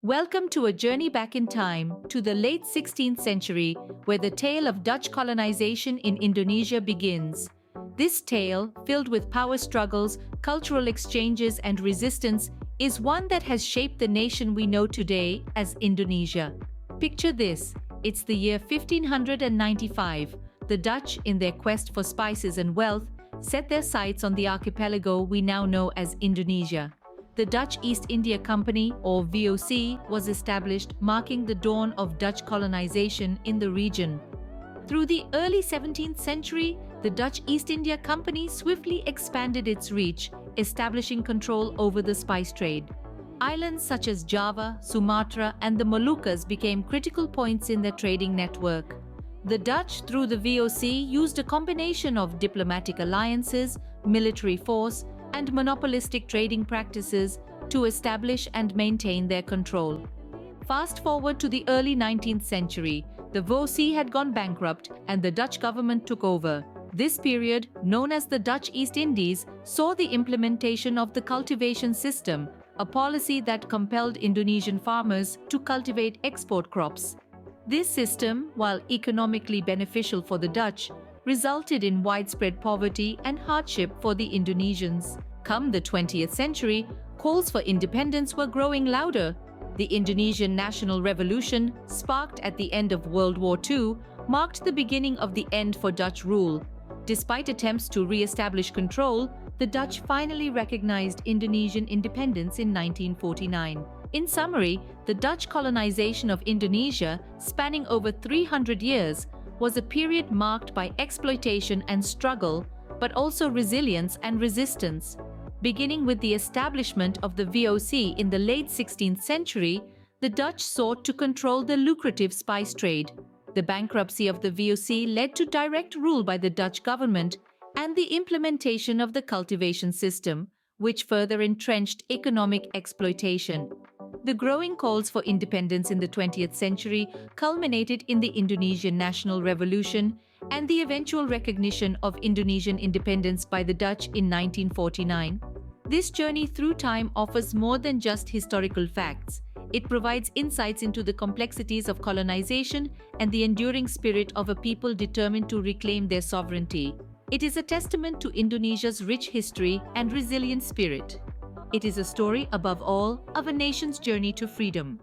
Welcome to a journey back in time to the late 16th century, where the tale of Dutch colonization in Indonesia begins. This tale, filled with power struggles, cultural exchanges, and resistance, is one that has shaped the nation we know today as Indonesia. Picture this: it's the year 1595. The Dutch, in their quest for spices and wealth, set their sights on the archipelago we now know as Indonesia. The Dutch East India Company, or VOC, was established, marking the dawn of Dutch colonization in the region. Through the early 17th century, the Dutch East India Company swiftly expanded its reach, establishing control over the spice trade. Islands such as Java, Sumatra, and the Moluccas became critical points in their trading network. The Dutch, through the VOC, used a combination of diplomatic alliances, military force, and monopolistic trading practices to establish and maintain their control. Fast forward to the early 19th century, the VOC had gone bankrupt and the Dutch government took over. This period, known as the Dutch East Indies, saw the implementation of the cultivation system, a policy that compelled Indonesian farmers to cultivate export crops. This system, while economically beneficial for the Dutch, resulted in widespread poverty and hardship for the Indonesians. Come the 20th century, calls for independence were growing louder. The Indonesian National Revolution, sparked at the end of World War II, marked the beginning of the end for Dutch rule. Despite attempts to re-establish control, the Dutch finally recognized Indonesian independence in 1949. In summary, the Dutch colonization of Indonesia, spanning over 300 years, was a period marked by exploitation and struggle, but also resilience and resistance. Beginning with the establishment of the VOC in the late 16th century, the Dutch sought to control the lucrative spice trade. The bankruptcy of the VOC led to direct rule by the Dutch government and the implementation of the cultivation system, which further entrenched economic exploitation. The growing calls for independence in the 20th century culminated in the Indonesian National Revolution and the eventual recognition of Indonesian independence by the Dutch in 1949. This journey through time offers more than just historical facts. It provides insights into the complexities of colonization and the enduring spirit of a people determined to reclaim their sovereignty. It is a testament to Indonesia's rich history and resilient spirit. It is a story, above all, of a nation's journey to freedom.